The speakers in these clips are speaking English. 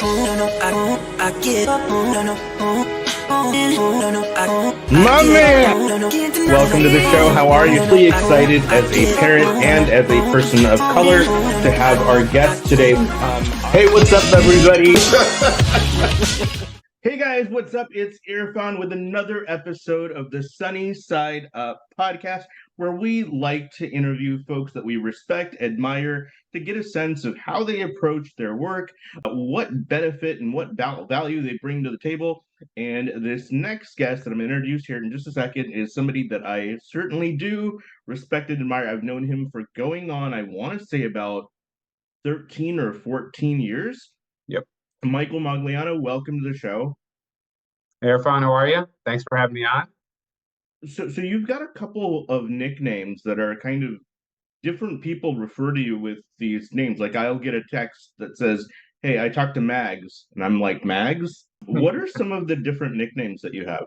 My man! Welcome to the show. How are you? Really excited as a parent and as a person of color to have our guest today. Hey, what's up, everybody? Hey guys, what's up? It's Irfan with another episode of the SunnySide Up podcast, where we like to interview folks that we respect, admire, to get a sense of how they approach their work, what benefit and what value they bring to the table. And this next guest that I'm going to introduce here in just a second is somebody that I certainly do respect and admire. I've known him for going on, I want to say about 13 or 14 years. Yep. Michael Magliano, welcome to the show. Hey, Irfan, how are you? Thanks for having me on. So you've got a couple of nicknames that are kind of different people refer to you with these names. Like I'll get a text that says, "Hey, I talked to Mags," and I'm like, "Mags?" What are some of the different nicknames that you have?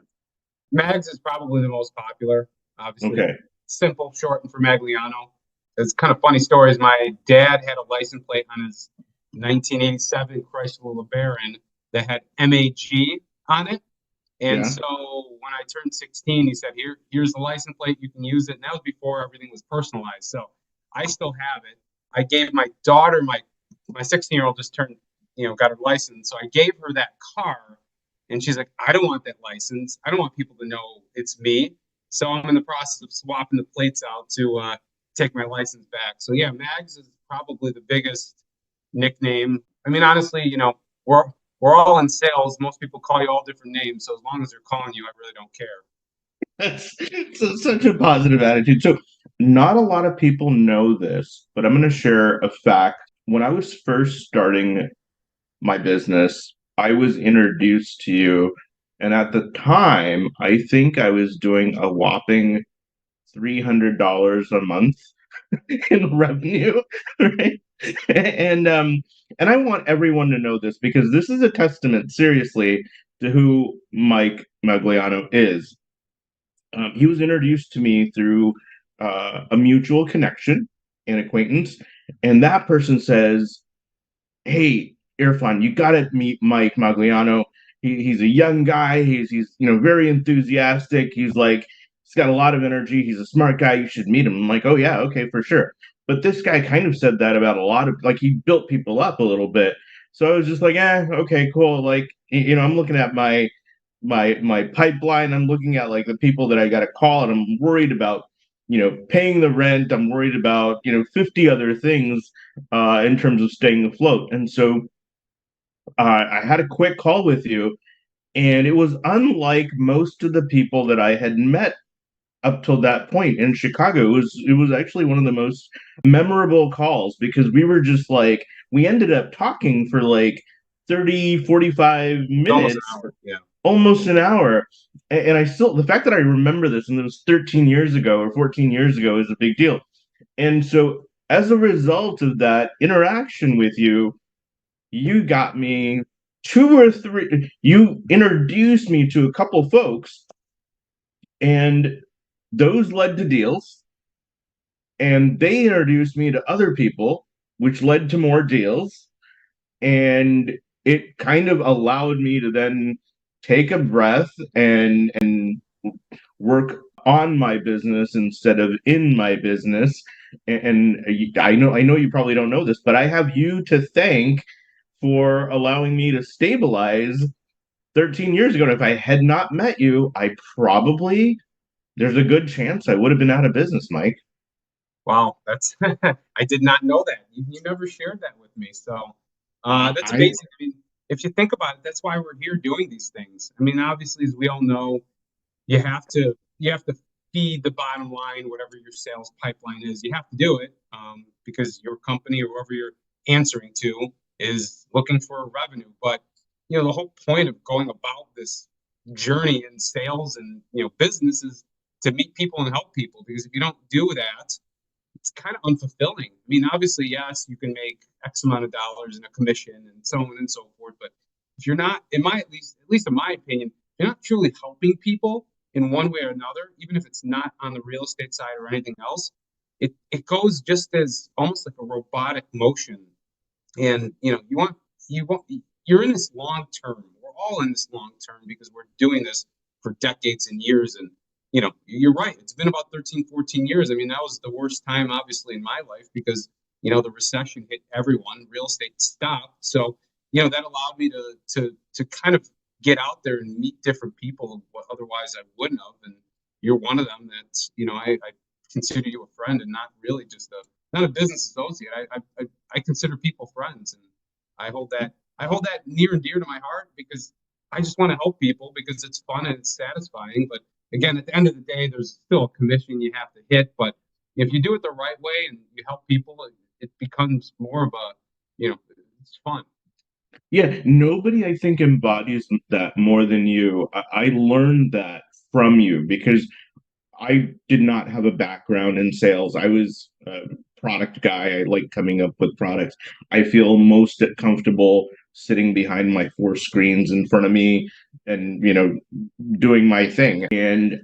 Mags is probably the most popular, obviously. Okay. Simple, shortened for Magliano. It's kind of funny stories. My dad had a license plate on his 1987 Chrysler LeBaron that had MAG on it. And so when I turned 16, he said, here's the license plate. You can use it. And that was before everything was personalized. So I still have it. I gave my daughter, my 16-year-old just turned, got her license. So I gave her that car. And she's like, I don't want that license. I don't want people to know it's me. So I'm in the process of swapping the plates out to take my license back. So yeah, Mags is probably the biggest nickname. I mean, honestly, we're all in sales. Most people call you all different names. So as long as they're calling you, I really don't care. That's such a positive attitude. So not a lot of people know this, but I'm going to share a fact. When I was first starting my business, I was introduced to you. And at the time, I think I was doing a whopping $300 a month in revenue, right? And I want everyone to know this because this is a testament, seriously, to who Mike Magliano is. He was introduced to me through a mutual connection and acquaintance, and that person says, "Hey, Irfan, you got to meet Mike Magliano. He's a young guy. He's very enthusiastic. He's got a lot of energy. He's a smart guy. You should meet him." I'm like, "Oh yeah, okay, for sure." But this guy kind of said that about a lot of, he built people up a little bit. So I was just like, okay, cool. I'm looking at my pipeline. I'm looking at the people that I got to call, and I'm worried about paying the rent. I'm worried about 50 other things in terms of staying afloat. And so I had a quick call with you, and it was unlike most of the people that I had met up till that point in Chicago. It was actually one of the most memorable calls because we were just we ended up talking for 30, 45 minutes. Almost an hour. Yeah. Almost an hour. And I still, the fact that I remember this, and it was 13 years ago or 14 years ago, is a big deal. And so as a result of that interaction with you, you got me you introduced me to a couple folks, and those led to deals, and they introduced me to other people, which led to more deals, and it kind of allowed me to then take a breath and work on my business instead of in my business. And I know you probably don't know this, but I have you to thank for allowing me to stabilize 13 years ago. And if I had not met you, there's a good chance I would have been out of business, Mike. Wow, that's I did not know that. You never shared that with me. So that's amazing. I mean, if you think about it, that's why we're here doing these things. I mean, obviously, as we all know, you have to feed the bottom line, whatever your sales pipeline is. You have to do it because your company or whoever you're answering to is looking for revenue. But the whole point of going about this journey in sales and business is to meet people and help people. Because if you don't do that, it's kind of unfulfilling. I mean, obviously, yes, you can make X amount of dollars in a commission and so on and so forth. But if you're not, at least in my opinion, you're not truly helping people in one way or another, even if it's not on the real estate side or anything else, it goes just as almost like a robotic motion. And you you're in this long term. We're all in this long term because we're doing this for decades and years. And, you're right. It's been about 13, 14 years. I mean, that was the worst time, obviously, in my life because, the recession hit everyone, real estate stopped. So, that allowed me to kind of get out there and meet different people what otherwise I wouldn't have. And you're one of them that's, I consider you a friend and not really just not a business associate. I consider people friends, and I hold that near and dear to my heart because I just want to help people because it's fun and it's satisfying. But again, at the end of the day, there's still a commission you have to hit. But if you do it the right way and you help people, it becomes more of a, it's fun. Yeah, nobody I think embodies that more than you. I learned that from you because I did not have a background in sales. I was a product guy. I like coming up with products. I feel most comfortable sitting behind my four screens in front of me and, doing my thing. And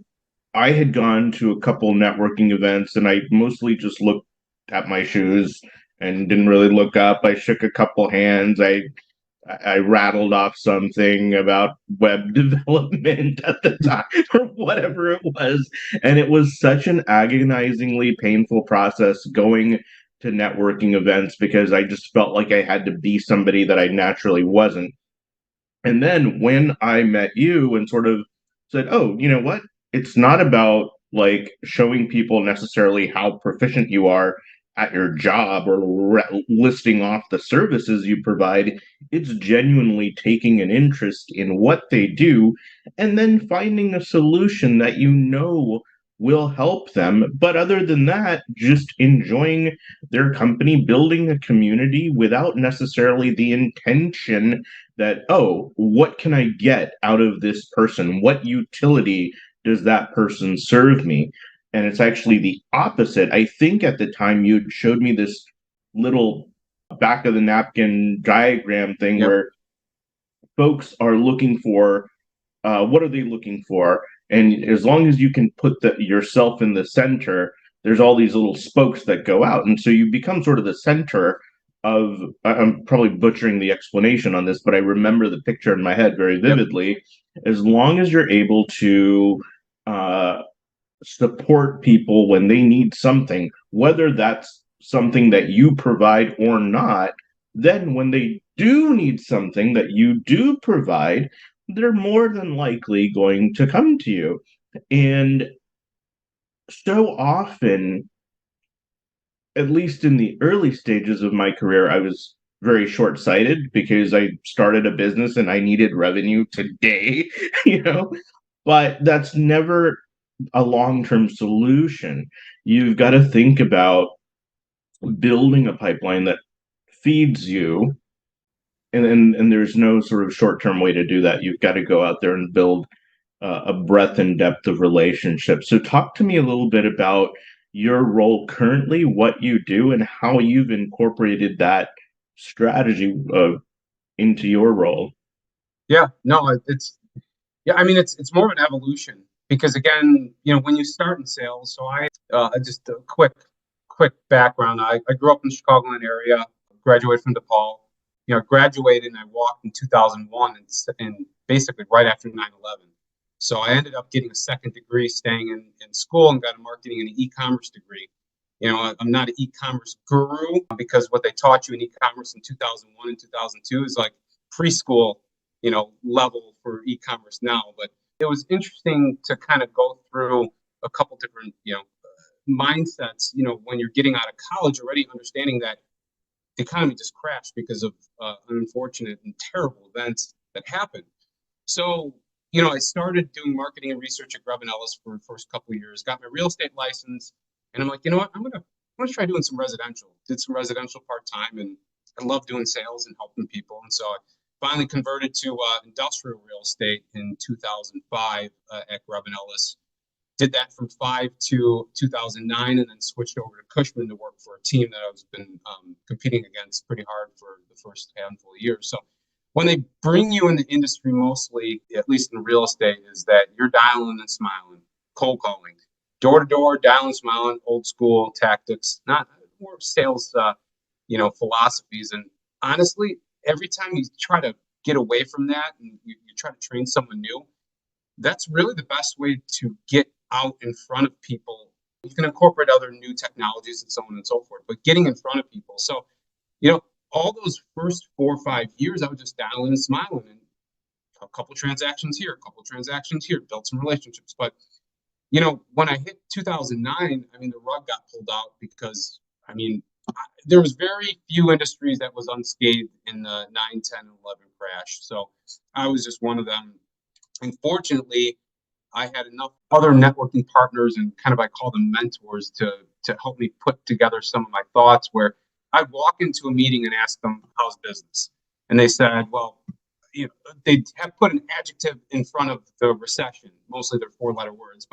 I had gone to a couple networking events and I mostly just looked at my shoes and didn't really look up. I shook a couple hands. I rattled off something about web development at the time or whatever it was. And it was such an agonizingly painful process going to networking events because I just felt like I had to be somebody that I naturally wasn't. And then when I met you and sort of said, oh, you know what? It's not about like showing people necessarily how proficient you are at your job or listing off the services you provide. It's genuinely taking an interest in what they do and then finding a solution that will help them. But other than that, just enjoying their company, building a community without necessarily the intention that, oh, what can I get out of this person? What utility does that person serve me? And it's actually the opposite. I think at the time you showed me this little back of the napkin diagram thing Yep. where folks are looking for what are they looking for? And as long as you can put yourself in the center, there's all these little spokes that go out. And so you become sort of the center of, I'm probably butchering the explanation on this, but I remember the picture in my head very Yep. vividly. As long as you're able to uh, support people when they need something, whether that's something that you provide or not, then when they do need something that you do provide, they're more than likely going to come to you. And so often, at least in the early stages of my career, I was very short sighted because I started a business and I needed revenue today, you know, but that's never a long term solution. You've got to think about building a pipeline that feeds you. And there's no sort of short term way to do that. You've got to go out there and build a breadth and depth of relationships. So, talk to me a little bit about your role currently, what you do, and how you've incorporated that strategy into your role. Yeah. No, yeah. I mean, it's more of an evolution because again, when you start in sales, so just a quick background. I grew up in the Chicagoland area, graduated from DePaul. Graduated and I walked in 2001 and basically right after 9/11. So I ended up getting a second degree, staying in school, and got a marketing and an e-commerce degree. I'm not an e-commerce guru because what they taught you in e-commerce in 2001 and 2002 is like preschool, level for e-commerce now. But it was interesting to kind of go through a couple different, mindsets, when you're getting out of college already understanding that the economy just crashed because of unfortunate and terrible events that happened. So, I started doing marketing and research at Grubb and Ellis for the first couple of years, got my real estate license, and I'm like, you know what, I'm gonna try doing some residential. Did some residential part time, and I love doing sales and helping people, and so I finally converted to industrial real estate in 2005 at Grubb and Ellis. Did that from 5 to 2009, and then switched over to Cushman to work for a team that I've been competing against pretty hard for the first handful of years. So when they bring you in the industry, mostly, at least in real estate, is that you're dialing and smiling, cold calling, door to door, dialing, smiling, old school tactics, not more sales, philosophies. And honestly, every time you try to get away from that and you try to train someone new, that's really the best way to get out in front of people. You can incorporate other new technologies and so on and so forth, but getting in front of people. So, all those first 4 or 5 years, I was just dialing and smiling and a couple transactions here, a couple transactions here, built some relationships. But, when I hit 2009, I mean, the rug got pulled out because, I mean, there was very few industries that was unscathed in the 9, 10, and 11 crash. So I was just one of them. Unfortunately, I had enough other networking partners and kind of I call them mentors to help me put together some of my thoughts where I'd walk into a meeting and ask them, how's business? And they said, well, they have put an adjective in front of the recession. Mostly they're 4-letter words,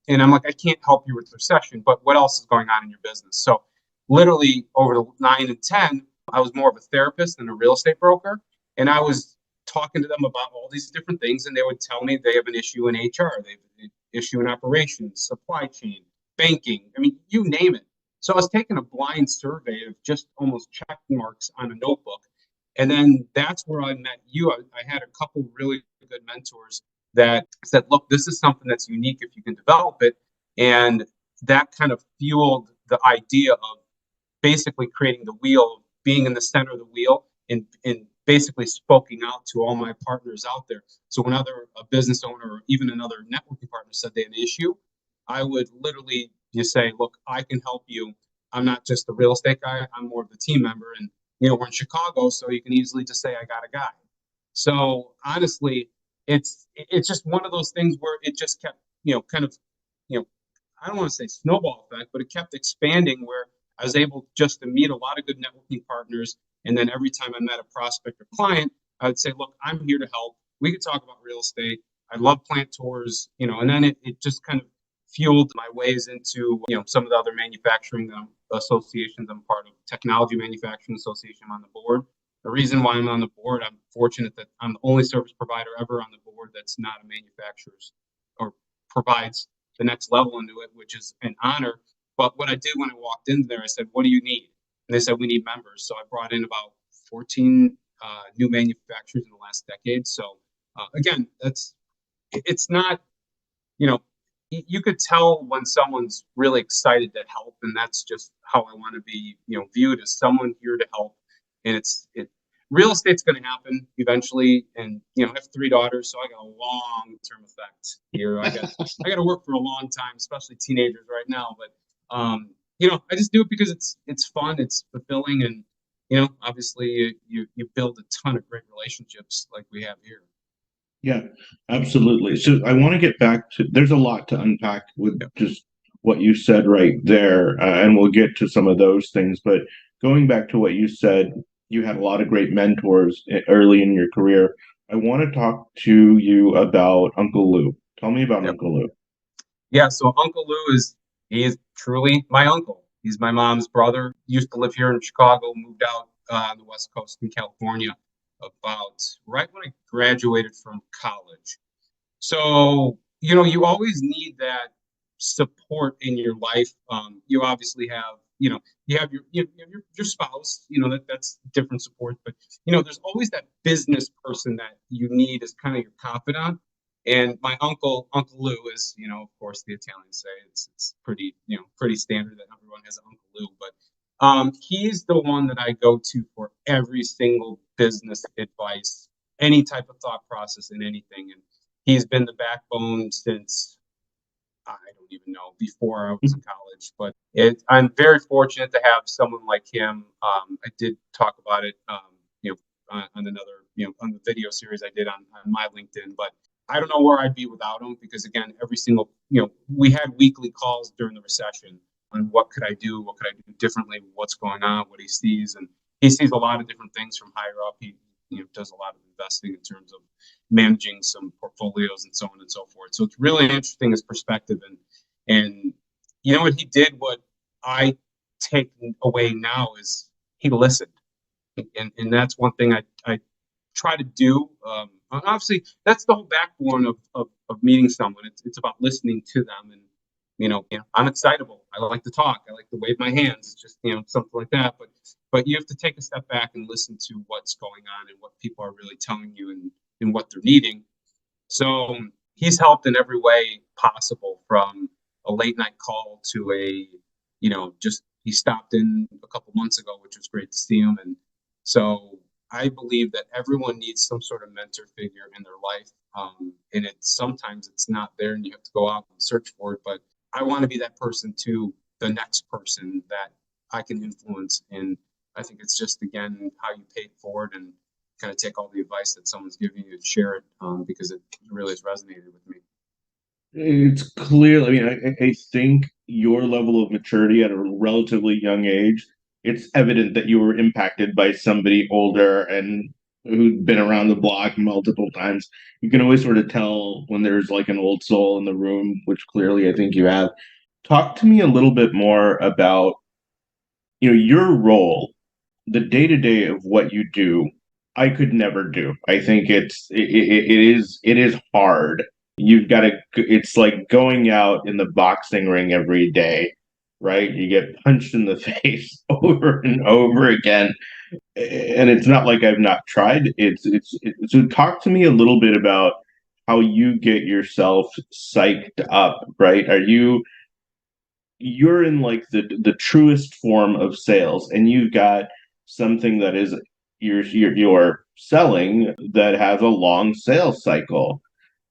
and I'm like, I can't help you with recession, but what else is going on in your business? So literally over the 9 and 10, I was more of a therapist than a real estate broker. And I was talking to them about all these different things, and they would tell me they have an issue in HR, they have an issue in operations, supply chain, banking. I mean, you name it. So I was taking a blind survey of just almost check marks on a notebook. And then that's where I met you. I had a couple really good mentors that said, look, this is something that's unique if you can develop it. And that kind of fueled the idea of basically creating the wheel, being in the center of the wheel and basically spoking out to all my partners out there. So when a business owner or even another networking partner said they had an issue, I would literally just say, look, I can help you. I'm not just the real estate guy. I'm more of the team member. And, we're in Chicago, so you can easily just say, I got a guy. So honestly, it's just one of those things where it just kept, kind of, I don't want to say snowball effect, but it kept expanding where I was able just to meet a lot of good networking partners. And then every time I met a prospect or client, I would say, look, I'm here to help. We could talk about real estate. I love plant tours, and then it just kind of fueled my ways into, some of the other manufacturing associations I'm part of. Technology Manufacturing Association, I'm on the board. The reason why I'm on the board, I'm fortunate that I'm the only service provider ever on the board that's not a manufacturer or provides the next level into it, which is an honor. But what I did when I walked in there, I said, what do you need? And they said, we need members. So I brought in about 14 new manufacturers in the last decade. So again, it's not, you could tell when someone's really excited to help. And that's just how I want to be, viewed as someone here to help. And real estate's going to happen eventually. And, I have 3 daughters, so I got a long-term effect here. I got to work for a long time, especially teenagers right now. But, I just do it because it's fun, it's fulfilling. And, obviously you build a ton of great relationships like we have here. Yeah, absolutely. So I want to get back to, there's a lot to unpack with just what you said right there, and we'll get to some of those things. But going back to what you said, you had a lot of great mentors early in your career. I want to talk to you about Uncle Lou. Tell me about Uncle Lou. Yeah, so Uncle Lou he is truly my uncle. He's my mom's brother. Used to live here in Chicago, moved out on the West Coast in California about right when I graduated from college. So, you always need that support in your life. You obviously have, you have your spouse, that's different support, but there's always that business person that you need as kind of your confidant. And my Uncle Lou is, of course, the Italians say it's pretty, pretty standard that everyone has an Uncle Lou, but he's the one that I go to for every single business advice, any type of thought process in anything. And he's been the backbone since, I don't even know, before I was in college. But I'm very fortunate to have someone like him. I did talk about it, on another, on the video series I did on my LinkedIn. But I don't know where I'd be without him because, again, every single, we had weekly calls during the recession on what could I do differently, what's going on, what he sees. And he sees a lot of different things from higher up. He does a lot of investing in terms of managing some portfolios and so on and so forth. So it's really interesting his perspective. And what he did, what I take away now is he listened. And that's one thing I try to do. Obviously, that's the whole backbone of meeting someone. It's about listening to them. And, I'm excitable. I like to talk. I like to wave my hands. It's just, something like that. But but you have to take a step back and listen to what's going on and what people are really telling you and what they're needing. So he's helped in every way possible, from a late night call to just he stopped in a couple months ago, which was great to see him. And so I believe that everyone needs some sort of mentor figure in their life. And sometimes it's not there and you have to go out and search for it. But I want to be that person to the next person that I can influence. And I think it's just, again, how you pay it forward and kind of take all the advice that someone's giving you and share it, because it really has resonated with me. It's clear. I mean, I think your level of maturity at a relatively young age, it's evident that you were impacted by somebody older and who'd been around the block multiple times. You can always sort of tell when there's like an old soul in the room, which clearly I think you have. Talk to me a little bit more about, your role, the day to day of what you do. I could never do. I think it is hard. You've got to. It's like going out in the boxing ring every day, right? You get punched in the face over and over again, and it's not like I've not tried. So talk to me a little bit about how you get yourself psyched up, right? You're in like the truest form of sales, and you've got something that is you're selling that has a long sales cycle.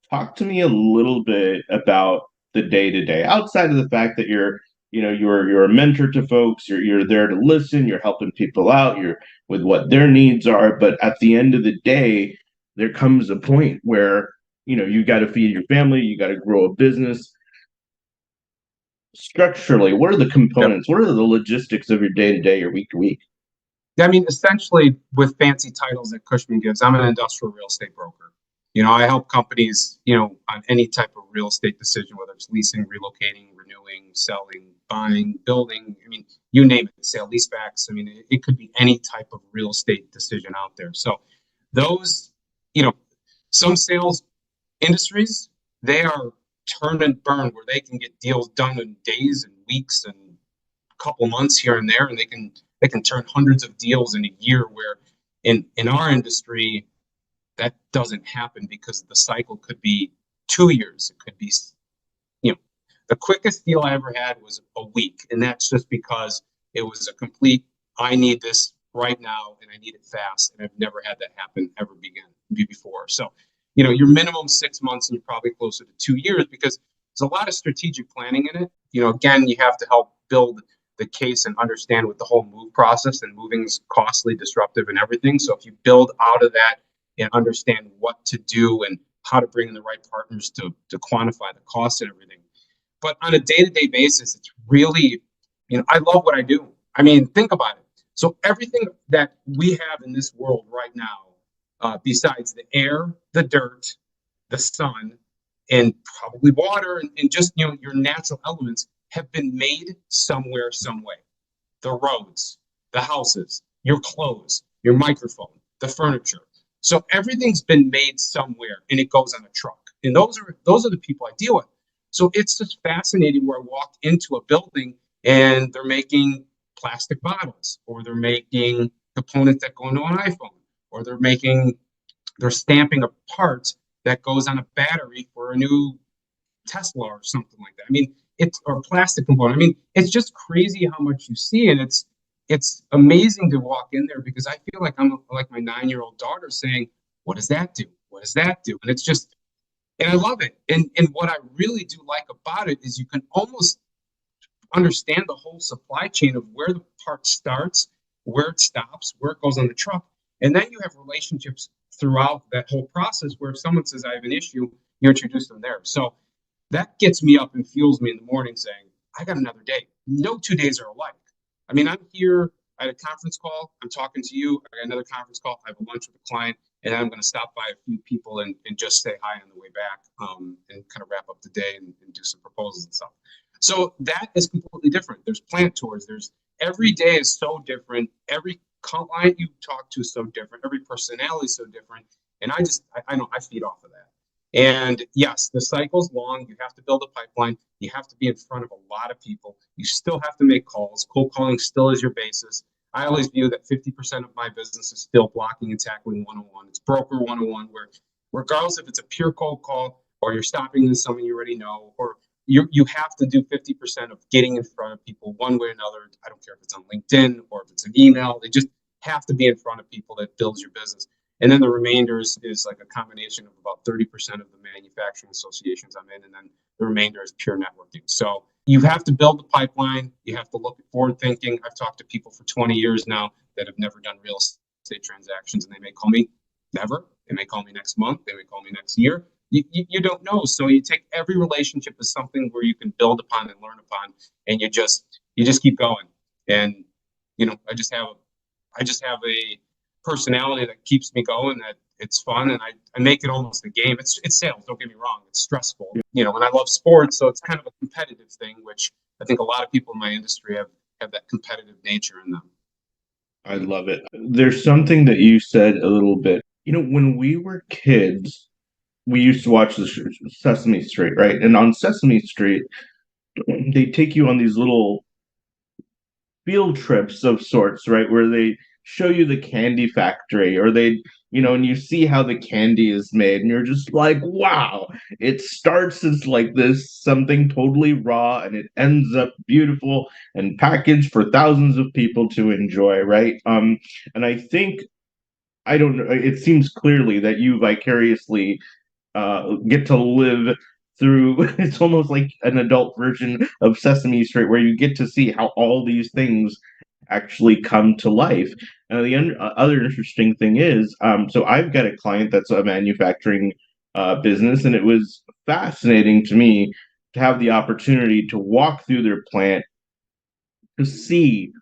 Talk to me a little bit about the day to day, outside of the fact that you're a mentor to folks, you're there to listen, you're helping people out, you're with what their needs are. But at the end of the day, there comes a point where you got to feed your family, you got to grow a business. Structurally, what are the Yep. components? What are the logistics of your day to day or week to week? I mean, essentially, with fancy titles that Cushman gives, I'm an industrial real estate broker. I help companies, on any type of real estate decision, whether it's leasing, relocating, renewing, selling, buying, building. I mean, you name it, sale leasebacks. I mean, it could be any type of real estate decision out there. So those, you know, some sales industries, they are turn and burn, where they can get deals done in days and weeks and a couple months here and there, and they can turn hundreds of deals in a year, where in our industry that doesn't happen, because the cycle could be 2 years. It could be, you know, the quickest deal I ever had was a week. And that's just because it was a complete, I need this right now and I need it fast. And I've never had that happen ever before. So, your minimum 6 months, and you're probably closer to 2 years, because there's a lot of strategic planning in it. Again, you have to help build the case and understand with the whole move process, and moving is costly, disruptive, and everything. So if you build out of that and understand what to do and how to bring in the right partners to quantify the cost and everything. But on a day-to-day basis, it's really, I love what I do. I mean, think about it. So everything that we have in this world right now, besides the air, the dirt, the sun, and probably water, and just, your natural elements, have been made somewhere, some way. The roads, the houses, your clothes, your microphone, the furniture. So everything's been made somewhere, and it goes on a truck. And those are the people I deal with. So it's just fascinating, where I walk into a building and they're making plastic bottles, or they're making components that go into an iPhone, or they're stamping a part that goes on a battery for a new Tesla or something like that. I mean, it's or a plastic component. I mean, it's just crazy how much you see, and it's amazing to walk in there, because I feel like I'm like my 9-year-old daughter saying, "What does that do? What does that do?" And it's just, and I love it. And what I really do like about it is you can almost understand the whole supply chain of where the part starts, where it stops, where it goes on the truck, and then you have relationships throughout that whole process, where if someone says I have an issue, you introduce them there. So that gets me up and fuels me in the morning, saying, I got another day. No 2 days are alike. I mean, I'm here at a conference call. I'm talking to you. I got another conference call. I have a lunch with a client, and then I'm going to stop by a few people and just say hi on the way back, and kind of wrap up the day and do some proposals and stuff. So that is completely different. There's plant tours. Every day is so different. Every client you talk to is so different. Every personality is so different. And I know I feed off of that. And yes, the cycle's long. You have to build a pipeline. You have to be in front of a lot of people. You still have to make calls. Cold calling still is your basis. I always view that 50% of my business is still blocking and tackling 101. It's broker 101, where regardless if it's a pure cold call or you're stopping into someone you already know, or you have to do 50% of getting in front of people one way or another. I don't care if it's on LinkedIn or if it's an email. They just have to be in front of people that builds your business. And then the remainder is like a combination of about 30% of the manufacturing associations I'm in, and then the remainder is pure networking. So you have to build the pipeline. You have to look at forward thinking. I've talked to people for 20 years now that have never done real estate transactions, and they may call me never. They may call me next month. They may call me next year. You don't know. So you take every relationship as something where you can build upon and learn upon, and you just keep going. And I just have a personality that keeps me going, that it's fun, and I make it almost a game. It's sales, don't get me wrong, it's stressful, and I love sports, so it's kind of a competitive thing, which I think a lot of people in my industry have that competitive nature in them. I love it. There's something that you said a little bit. When we were kids, we used to watch the Sesame Street, right? And on Sesame Street, they take you on these little field trips of sorts, right? Where they show you the candy factory, or and you see how the candy is made, and you're just like, wow, it starts as like this something totally raw, and it ends up beautiful and packaged for thousands of people to enjoy, right? And I think, I don't know, it seems clearly that you vicariously get to live through it's almost like an adult version of Sesame Street, where you get to see how all these things actually come to life. And the other interesting thing is, so I've got a client that's a manufacturing business, and it was fascinating to me to have the opportunity to walk through their plant, to see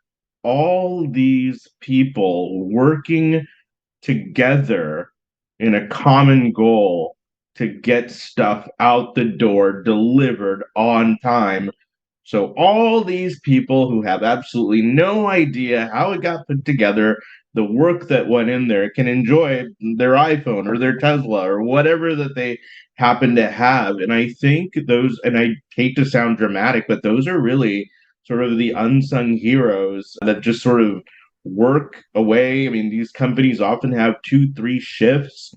all these people working together in a common goal to get stuff out the door delivered on time. So all these people who have absolutely no idea how it got put together, the work that went in there, can enjoy their iPhone or their Tesla or whatever that they happen to have. And I think those, and I hate to sound dramatic, but those are really sort of the unsung heroes that just sort of work away. I mean, these companies often have 2, 3 shifts,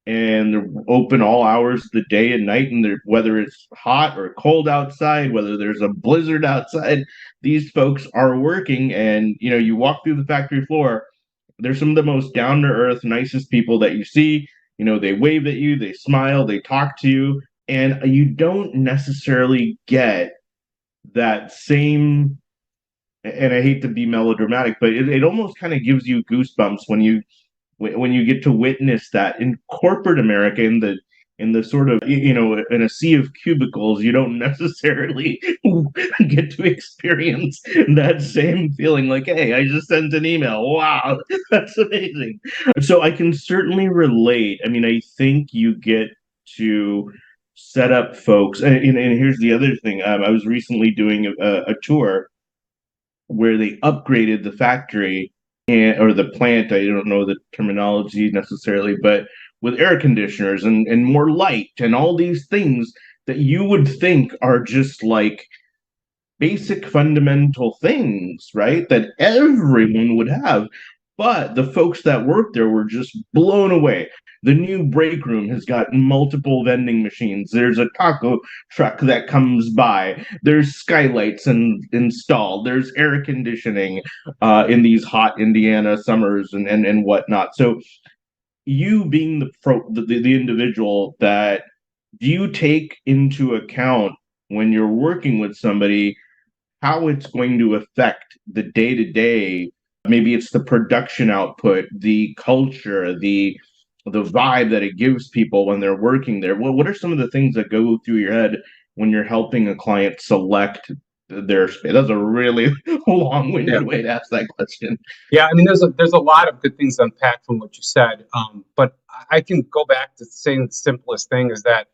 and they're open all hours of the day and night, and whether it's hot or cold outside, whether there's a blizzard outside, these folks are working. And you walk through the factory floor, they're some of the most down to earth, nicest people that you see. They wave at you, they smile, they talk to you, and you don't necessarily get that same, and I hate to be melodramatic, but it almost kind of gives you goosebumps when you get to witness that in corporate America, in the sort of, in a sea of cubicles. You don't necessarily get to experience that same feeling, like, hey, I just sent an email, wow, that's amazing. So I can certainly relate. I mean, I think you get to set up folks, and here's the other thing. I was recently doing a tour where they upgraded the factory, or the plant. I don't know the terminology necessarily, but with air conditioners and more light and all these things that you would think are just like basic fundamental things, right? That everyone would have. But the folks that work there were just blown away. The new break room has got multiple vending machines. There's a taco truck that comes by. There's skylights installed. There's air conditioning in these hot Indiana summers and whatnot. So you being the individual that, do you take into account when you're working with somebody how it's going to affect the day to day? Maybe it's the production output, the culture, the vibe that it gives people when they're working there. What are some of the things that go through your head when you're helping a client select their space? That's a really long-winded way to ask that question. Yeah, I mean, there's a lot of good things to unpack from what you said, but I can go back to saying the simplest thing is that,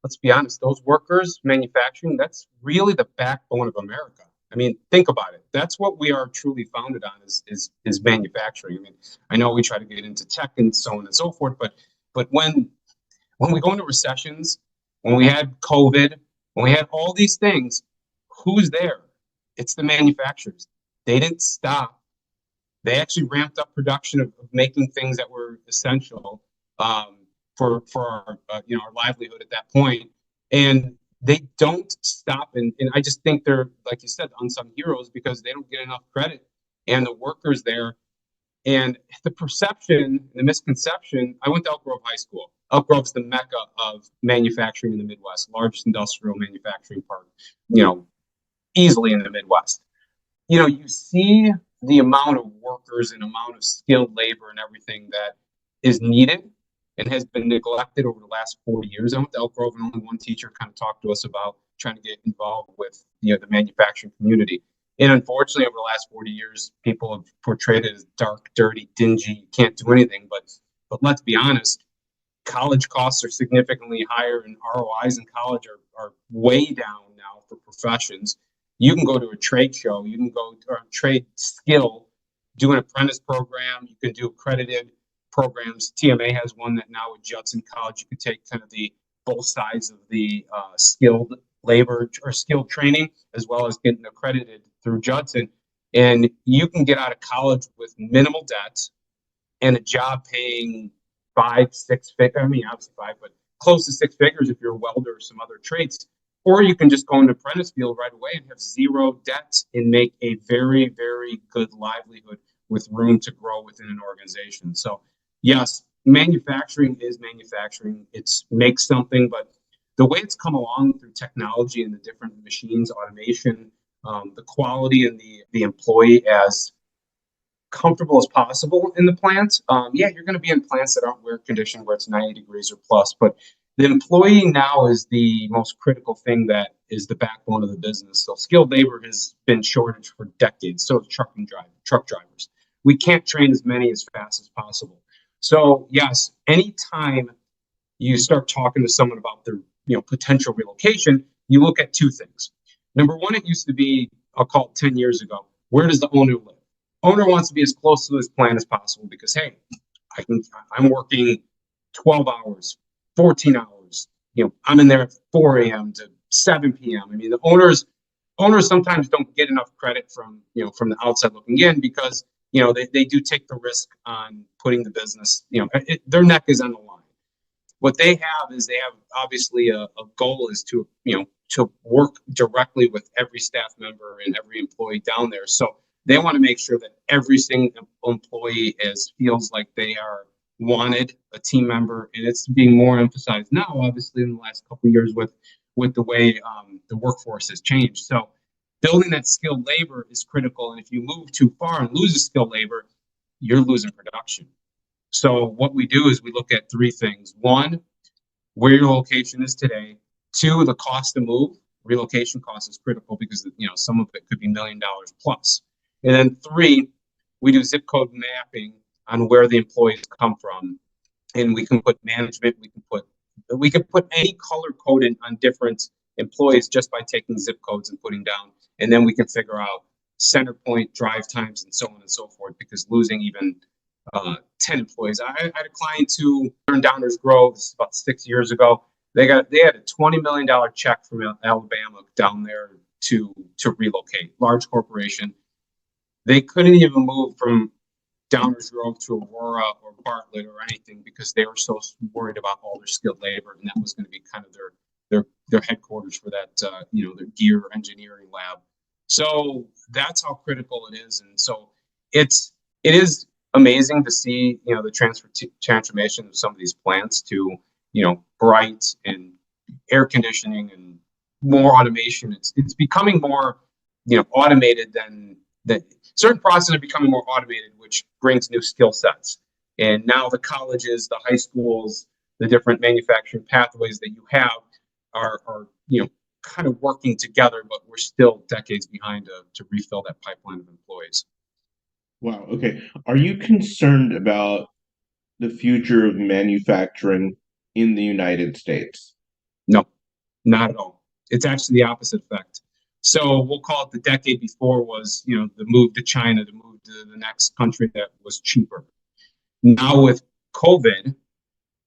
let's be honest, those workers, manufacturing, that's really the backbone of America. I mean, think about it. That's what we are truly founded on, is manufacturing. I mean, I know we try to get into tech and so on and so forth, but when we go into recessions, when we had COVID, when we had all these things, who's there? It's the manufacturers. They didn't stop They actually ramped up production of making things that were essential for our our livelihood at that point. And they don't stop. And I just think they're, like you said, unsung heroes because they don't get enough credit. And the workers there and the perception, the misconception, I went to Elk Grove High School. Elk Grove's the mecca of manufacturing in the Midwest, largest industrial manufacturing park, easily in the Midwest. You see the amount of workers and amount of skilled labor and everything that is needed and has been neglected over the last 40 years. I went to Elk Grove and only one teacher kind of talked to us about trying to get involved with the manufacturing community. And unfortunately, over the last 40 years, people have portrayed it as dark, dirty, dingy, can't do anything. But let's be honest, college costs are significantly higher and ROIs in college are way down now for professions. You can go to a trade show, you can go to a trade skill, do an apprentice program, you can do accredited programs. TMA has one that now with Judson College, you can take kind of the both sides of the skilled labor or skilled training, as well as getting accredited through Judson. And you can get out of college with minimal debt and a job paying 5, 6 figures. I mean, obviously 5, but close to 6 figures if you're a welder or some other trades. Or you can just go into apprentice field right away and have zero debt and make a very, very good livelihood with room to grow within an organization. So yes, manufacturing is manufacturing. It's make something, but the way it's come along through technology and the different machines, automation, the quality and the employee as comfortable as possible in the plant. Yeah, you're going to be in plants that aren't air conditioned where it's 90 degrees or plus, but the employee now is the most critical thing that is the backbone of the business. So skilled labor has been shortage for decades. So is truck drivers. We can't train as many as fast as possible. So yes, anytime you start talking to someone about their potential relocation, you look at two things. Number one, it used to be, I'll call it 10 years ago, where does the owner live? Owner wants to be as close to his plant as possible because, hey, I'm working 12 hours, 14 hours. I'm in there at 4 a.m. to 7 p.m. I mean, the owners sometimes don't get enough credit from the outside looking in because they do take the risk on putting the business. Their neck is on the line. What they have is they have obviously a goal is to to work directly with every staff member and every employee down there. So they want to make sure that every single employee feels like they are wanted, a team member, and it's being more emphasized now, obviously, in the last couple of years with the way the workforce has changed. So building that skilled labor is critical, and if you move too far and lose a skilled labor, you're losing production. So what we do is we look at three things. One, where your location is today. Two, the cost to move. Relocation cost is critical because some of it could be $1 million plus. And then three, we do zip code mapping on where the employees come from, and we can put management. We can put any color code on different employees just by taking zip codes and putting down, and then we can figure out center point, drive times, and so on and so forth. Because losing even 10 employees, I had a client who in Downers Grove about 6 years ago. They had a $20 million check from Alabama down there to relocate. Large corporation. They couldn't even move from Downers Grove to Aurora or Bartlett or anything because they were so worried about all their skilled labor, and that was going to be kind of their headquarters for that their gear engineering lab. So that's how critical it is, and so it is amazing to see the transformation of some of these plants to bright and air conditioning and more automation. It's becoming more automated than that. Certain processes are becoming more automated, which brings new skill sets. And now the colleges, the high schools, the different manufacturing pathways that you have are kind of working together, but we're still decades behind to refill that pipeline of employees. Wow. Okay. Are you concerned about the future of manufacturing in the United States? No, not at all. It's actually the opposite effect. So we'll call it the decade before was, the move to China, to move to the next country that was cheaper. Now with COVID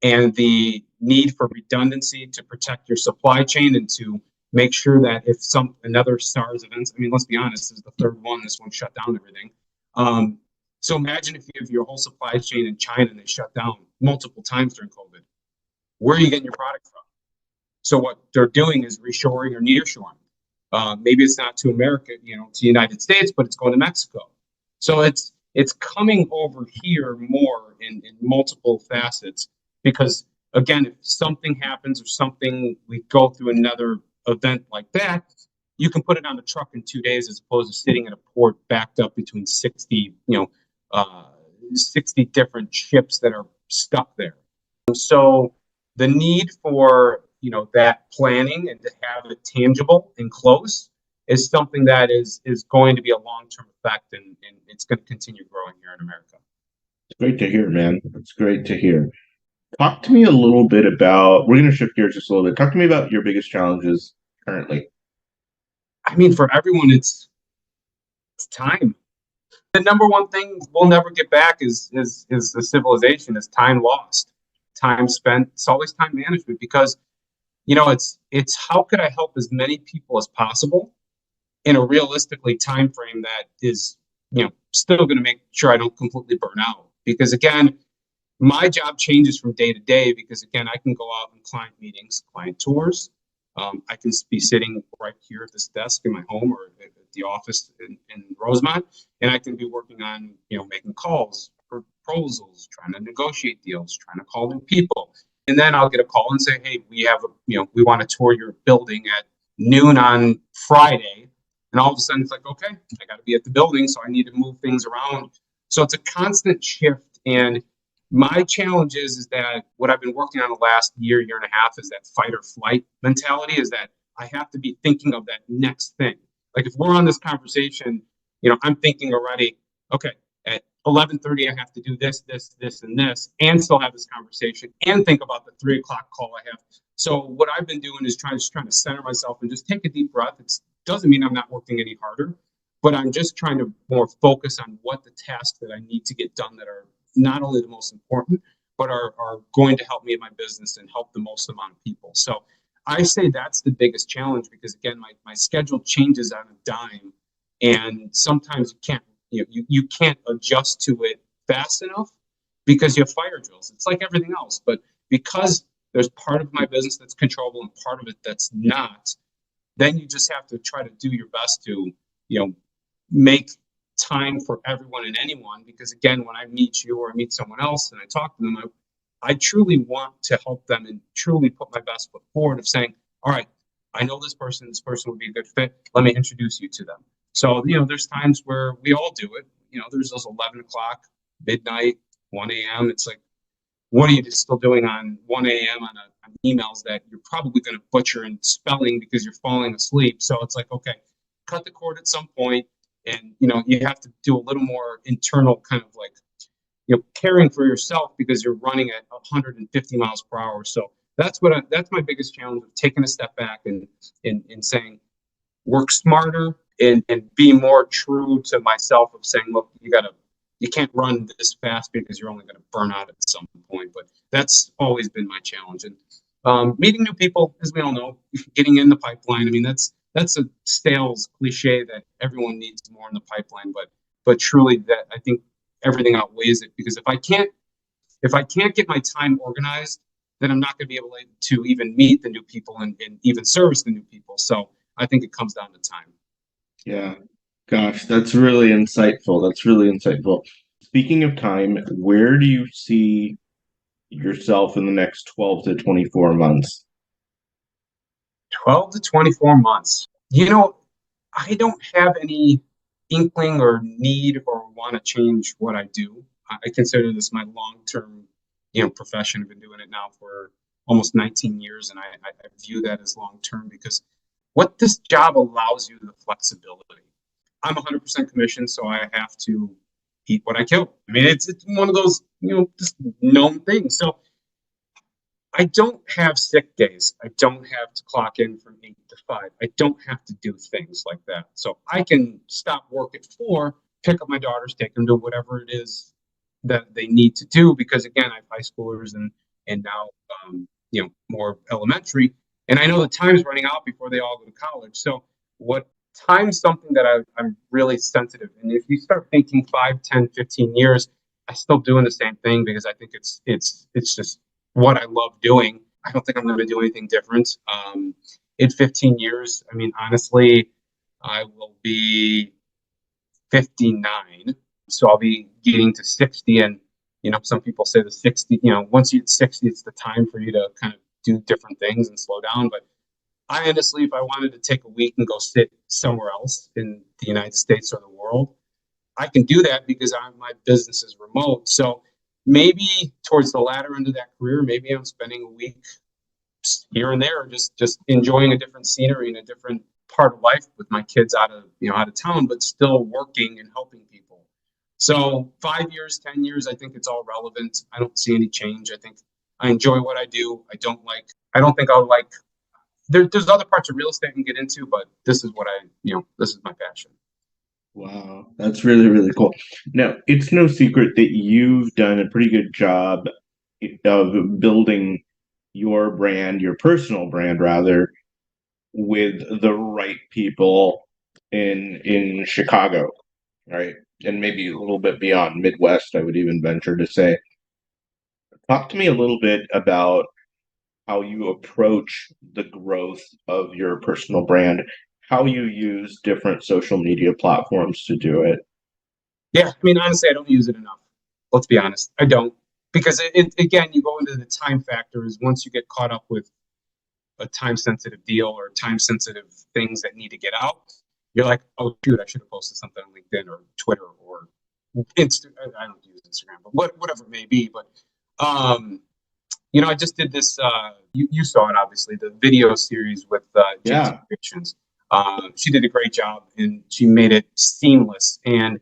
and the need for redundancy to protect your supply chain and to make sure that if another SARS event, I mean, let's be honest, this is the third one, this one shut down everything. So imagine if you have your whole supply chain in China and they shut down multiple times during COVID. Where are you getting your product from? So what they're doing is reshoring or nearshoring. Maybe it's not to America, to the United States, but it's going to Mexico. So it's coming over here more in multiple facets because again, if something happens or something we go through another event like that, you can put it on a truck in 2 days as opposed to sitting at a port backed up between uh, 60 different ships that are stuck there. So the need for that planning and to have it tangible and close is something that is going to be a long-term effect, and it's going to continue growing here in America. It's great to hear, man. It's great to hear. Talk to me a little bit about, we're going to shift gears just a little bit. Talk to me about your biggest challenges currently. I mean, for everyone, it's time. The number one thing we'll never get back is the civilization, is time lost, time spent. It's always time management because it's how could I help as many people as possible in a realistically time frame that is still going to make sure I don't completely burn out. Because again, my job changes from day to day because again, I can go out on client meetings, client tours. I can be sitting right here at this desk in my home or at the office in Rosemont, and I can be working on making calls, proposals, trying to negotiate deals, trying to call in people. And then I'll get a call and say, hey, we have we want to tour your building at noon on Friday. And all of a sudden it's like, okay, I got to be at the building, so I need to move things around. So it's a constant shift. And my challenge is that what I've been working on the last year and a half is that fight or flight mentality, is that I have to be thinking of that next thing. Like if we're on this conversation, I'm thinking already, okay, at 11:30, I have to do this, and this, and still have this conversation and think about the 3 o'clock call I have. So what I've been doing is trying to center myself and just take a deep breath. It doesn't mean I'm not working any harder, but I'm just trying to more focus on what the tasks that I need to get done that are not only the most important, but are going to help me in my business and help the most amount of people. So I say that's the biggest challenge because again, my schedule changes on a dime, and sometimes you can't adjust to it fast enough because you have fire drills. It's like everything else, but because there's part of my business that's controllable and part of it that's not, then you just have to try to do your best to make time for everyone and anyone. Because again, when I meet you or I meet someone else and I talk to them, I truly want to help them and truly put my best foot forward of saying, all right, I know this person would be a good fit. Let me introduce you to them. So, there's times where we all do it. There's those 11 o'clock, midnight, 1 a.m. It's like, what are you still doing on 1 a.m. on emails that you're probably going to butcher in spelling because you're falling asleep? So it's like, okay, cut the cord at some point, and you have to do a little more internal kind of like caring for yourself because you're running at 150 miles per hour. So that's my biggest challenge, of taking a step back and saying, work smarter and be more true to myself of saying, look, you can't run this fast because you're only going to burn out at some point. But that's always been my challenge. And meeting new people, as we all know, getting in the pipeline. I mean, that's a sales cliche that everyone needs more in the pipeline. But truly, that I think everything outweighs it, because if I can't get my time organized, then I'm not going to be able to even meet the new people and even service the new people. So I think it comes down to time. Yeah. Gosh, that's really insightful. That's really insightful. Speaking of time, where do you see yourself in the next 12 to 24 months? 12 to 24 months. I don't have any inkling or need or want to change what I do. I consider this my long-term, profession. I've been doing it now for almost 19 years, and I view that as long-term because what this job allows you the flexibility. I'm 100% commission, so I have to eat what I kill. I mean, it's one of those, just known things. So I don't have sick days. I don't have to clock in from 8 to 5. I don't have to do things like that. So I can stop work at 4, pick up my daughters, take them to whatever it is that they need to do. Because again, I have high schoolers and now more elementary, and I know the time's running out before they all go to college. So what time's something that I'm really sensitive. And if you start thinking 5, 10, 15 years, I'm still doing the same thing because I think it's just what I love doing. I don't think I'm going to do anything different. In 15 years, I mean, honestly, I will be 59. So I'll be getting to 60. And, some people say the 60, once you hit 60, it's the time for you to kind of do different things and slow down. But I honestly, if I wanted to take a week and go sit somewhere else in the United States or the world, I can do that because my business is remote. So maybe towards the latter end of that career, maybe I'm spending a week here and there, just enjoying a different scenery and a different part of life with my kids out of town, but still working and helping people. So 5 years, 10 years, I think it's all relevant. I don't see any change. I think I enjoy what I do. I don't think I'll like there's other parts of real estate I can get into, but this is this is my passion. Wow, that's really, really cool. Now, it's no secret that you've done a pretty good job of building your brand, your personal brand rather, with the right people in Chicago, right? And maybe a little bit beyond Midwest, I would even venture to say. Talk to me a little bit about how you approach the growth of your personal brand, how you use different social media platforms to do it. Yeah, I mean, honestly, I don't use it enough. Let's be honest, I don't, because again, you go into the time factors. Once you get caught up with a time sensitive deal or time sensitive things that need to get out, you're like, oh shoot, I should have posted something on LinkedIn or Twitter or Insta. I don't use Instagram, but whatever it may be. But I just did this. You saw it, obviously, the video series with James Yeah. Predictions. She did a great job, and she made it seamless. And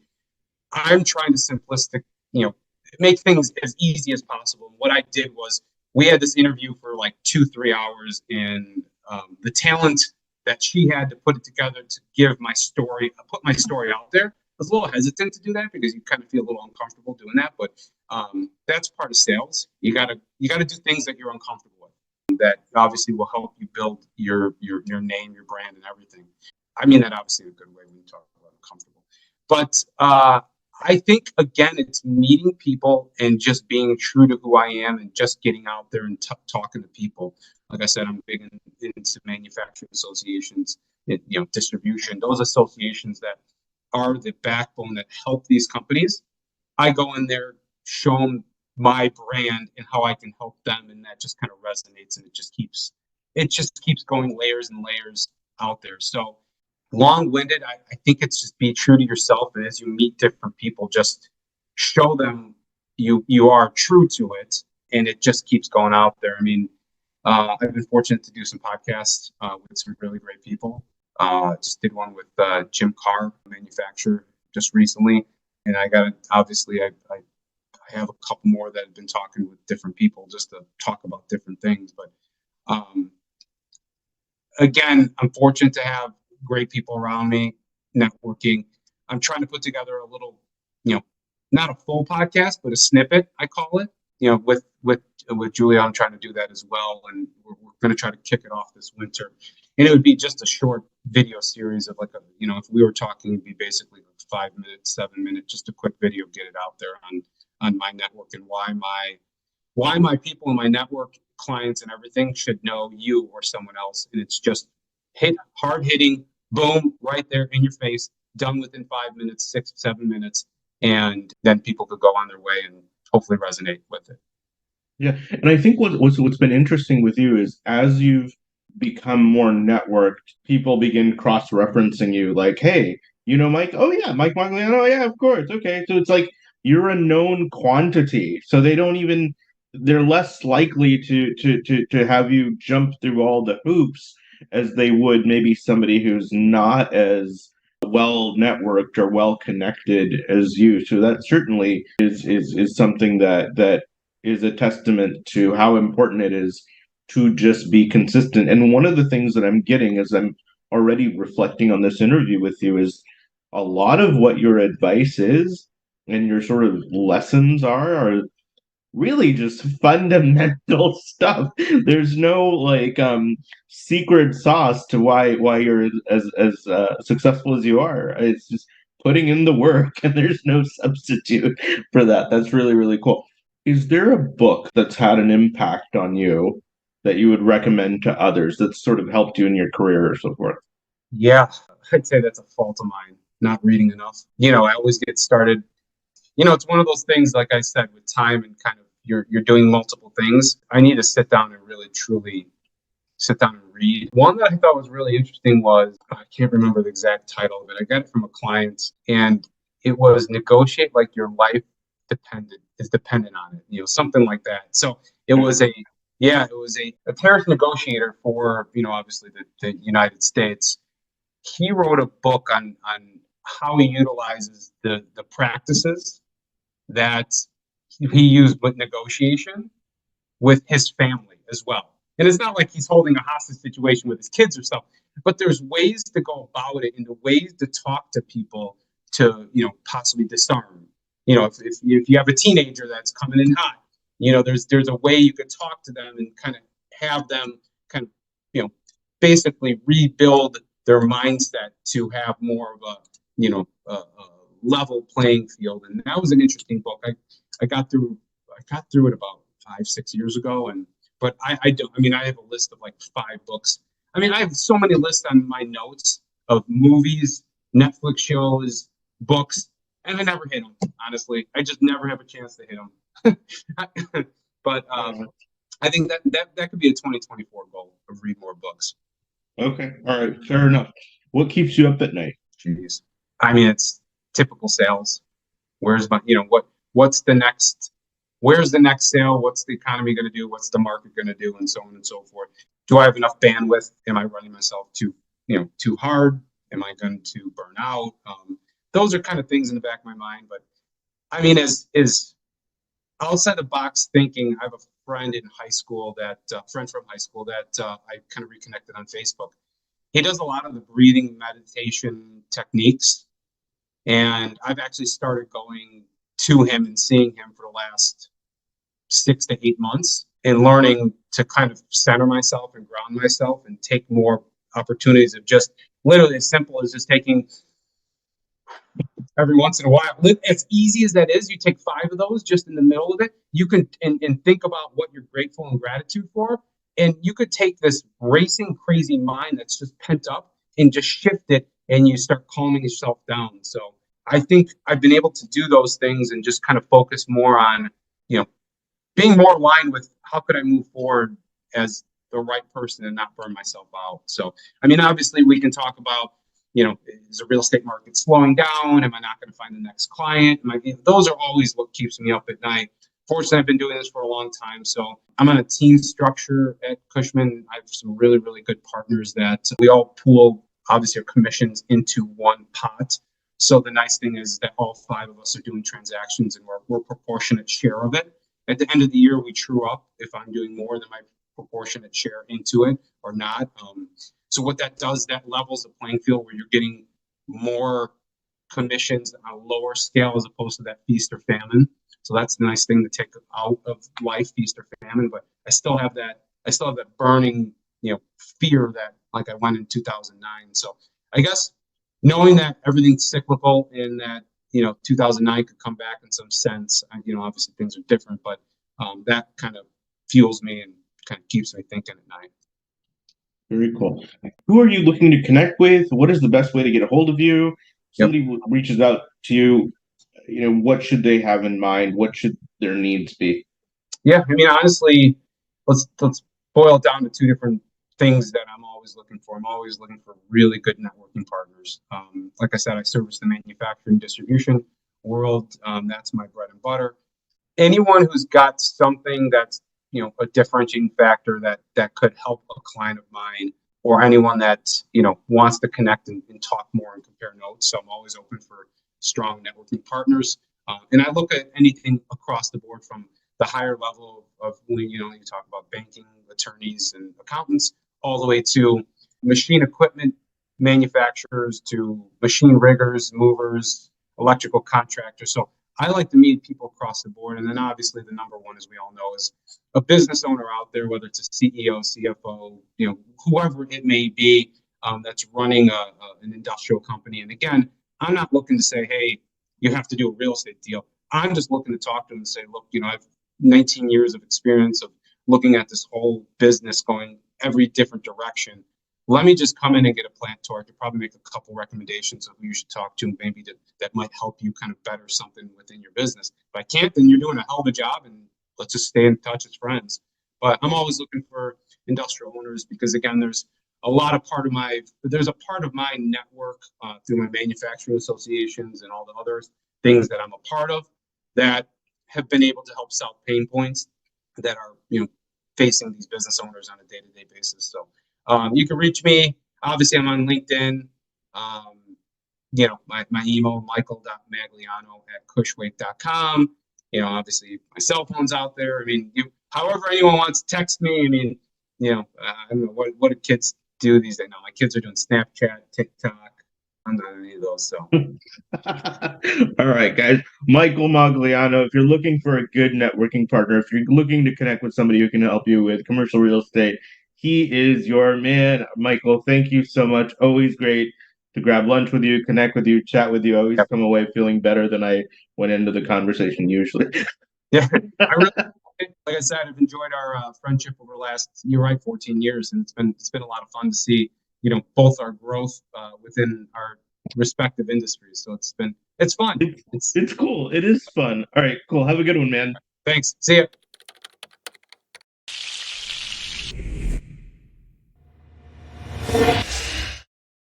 I'm trying to make things as easy as possible. And what I did was we had this interview for like 2, 3 hours, and the talent that she had to put it together to give my story, put my story out there. I was a little hesitant to do that because you kind of feel a little uncomfortable doing that, but that's part of sales. You gotta do things that you're uncomfortable with. That obviously will help you build your name, your brand, and everything. I mean that obviously in a good way when you talk about uncomfortable. But I think again, it's meeting people and just being true to who I am and just getting out there and talking to people. Like I said, I'm big into manufacturing associations, distribution. Those associations that are the backbone that help these companies. I go in there, show them my brand and how I can help them, and that just kind of resonates, and it just keeps going layers and layers out there. So long-winded. I think it's just be true to yourself, and as you meet different people, just show them you are true to it, and it just keeps going out there. I mean, I've been fortunate to do some podcasts with some really great people. Just did one with Jim Carr, manufacturer, just recently, and I got obviously I have a couple more that have been talking with different people just to talk about different things. But again, I'm fortunate to have great people around me, networking. I'm trying to put together a little, not a full podcast, but a snippet, I call it. With Julia, I'm trying to do that as well, and we're going to try to kick it off this winter. And it would be just a short video series of if we were talking, it'd be basically 5 minutes, 7 minutes, just a quick video, get it out there on my network, and why my people in my network, clients and everything should know you or someone else. And it's just hard hitting, boom, right there in your face, done within 5 minutes, 6, 7 minutes. And then people could go on their way and hopefully resonate with it. Yeah. And I think what's been interesting with you is as you've become more networked, people begin cross-referencing you like, hey, Mike? Oh yeah, Mike Magliano. Oh yeah, of course. Okay. So it's like you're a known quantity. So they're less likely to have you jump through all the hoops as they would maybe somebody who's not as well networked or well connected as you. So that certainly is something that is a testament to how important it is to just be consistent. And one of the things that I'm getting as I'm already reflecting on this interview with you is a lot of what your advice is and your sort of lessons are really just fundamental stuff. There's no secret sauce to why you're as successful as you are. It's just putting in the work, and there's no substitute for that. That's really, really cool. Is there a book that's had an impact on you that you would recommend to others that's sort of helped you in your career or so forth? Yeah, I'd say that's a fault of mine, not reading enough. I always get started. It's one of those things, like I said, with time and kind of you're doing multiple things. I need to sit down and really truly sit down and read. One that I thought was really interesting was, I can't remember the exact title of it. I got it from a client, and it was Negotiate Like Your Life is dependent on it, something like that. So it was a tariff negotiator for, obviously the United States. He wrote a book on how he utilizes the practices that he used with negotiation with his family as well. And it's not like he's holding a hostage situation with his kids or stuff, but there's ways to go about it and the ways to talk to people to, possibly disarm. If you have a teenager that's coming in hot, there's a way you could talk to them and kind of have them kind of, basically rebuild their mindset to have more of a level playing field. And that was an interesting book. I got through it about 5-6 years ago, but I don't. I mean, I have a list of like 5 books. I mean, I have so many lists on my notes of movies, Netflix shows, books, and I never hit them. Honestly, I just never have a chance to hit them. But I think that could be a 2024 goal of read more books. Okay, all right, fair enough. What keeps you up at night? Jeez, I mean, it's typical sales. Where's my, what's the next? Where's the next sale? What's the economy going to do? What's the market going to do? And so on and so forth. Do I have enough bandwidth? Am I running myself too hard? Am I going to burn out? Those are kind of things in the back of my mind. But I mean, is outside the box thinking. I have a friend in high school friend from high school that I kind of reconnected on Facebook. He does a lot of the breathing meditation techniques, and I've actually started going to him and seeing him for the last 6 to 8 months and learning to kind of center myself and ground myself and take more opportunities of just literally as simple as just taking every once in a while. As easy as that is, you take 5 of those just in the middle of it. You can and think about what you're grateful and gratitude for. And you could take this racing, crazy mind that's just pent up and just shift it, and you start calming yourself down. So I think I've been able to do those things and just kind of focus more on, being more aligned with how could I move forward as the right person and not burn myself out. So, I mean, obviously we can talk about, is the real estate market slowing down? Am I not going to find the next client? Those are always what keeps me up at night. Fortunately, I've been doing this for a long time. So I'm on a team structure at Cushman. I have some really, really good partners that we all pool, obviously, our commissions into one pot. So the nice thing is that all 5 of us are doing transactions and we're proportionate share of it. At the end of the year, we true up if I'm doing more than my proportionate share into it or not. So what that does, that levels the playing field where you're getting more commissions on a lower scale as opposed to that feast or famine. So that's the nice thing to take out of life, feast or famine. But I still have that burning, fear that like I went in 2009. So I guess knowing that everything's cyclical and that 2009 could come back in some sense. Obviously things are different, but that kind of fuels me and kind of keeps me thinking at night. Very cool. Who are you looking to connect with? What is the best way to get a hold of you? Somebody reaches out to you, what should they have in mind? What should their needs be? Yeah, I mean, honestly, let's boil it down to 2 different things that I'm always looking for. I'm always looking for really good networking partners. Like I said, I service the manufacturing distribution world. That's my bread and butter. Anyone who's got something that's a differentiating factor that could help a client of mine, or anyone that wants to connect and talk more and compare notes. So I'm always open for strong networking partners. And I look at anything across the board from the higher level of you talk about banking, attorneys, and accountants, all the way to machine equipment manufacturers, to machine riggers, movers, electrical contractors. So I like to meet people across the board. And then obviously the number one, as we all know, is a business owner out there, whether it's a CEO, CFO, whoever it may be, that's running an industrial company. And again, I'm not looking to say, hey, you have to do a real estate deal. I'm just looking to talk to them and say, look, I've 19 years of experience of looking at this whole business going every different direction. Let me just come in and get a plant tour. I could probably make a couple recommendations of who you should talk to, maybe that might help you kind of better something within your business. If I can't, then you're doing a hell of a job, and let's just stay in touch as friends. But I'm always looking for industrial owners because, again, there's a part of my network through my manufacturing associations and all the other things that I'm a part of that have been able to help solve pain points that are facing these business owners on a day-to-day basis. So you can reach me. Obviously, I'm on LinkedIn. My email, michael.magliano@cushwake.com. Obviously, my cell phone's out there. I mean, however anyone wants to text me. I mean, I don't know what do kids do these days. Now, my kids are doing Snapchat, TikTok. I'm not any of those. So. All right, guys. Michael Magliano, if you're looking for a good networking partner, if you're looking to connect with somebody who can help you with commercial real estate, he is your man. Michael, thank you so much. Always great to grab lunch with you, connect with you, chat with you. I always come away feeling better than I went into the conversation usually. Yeah, like I said, I've enjoyed our friendship over the last, 14 years, and it's been a lot of fun to see, both our growth within our respective industries. So it's fun. It's cool. It is fun. All right, cool. Have a good one, man. Thanks. See ya.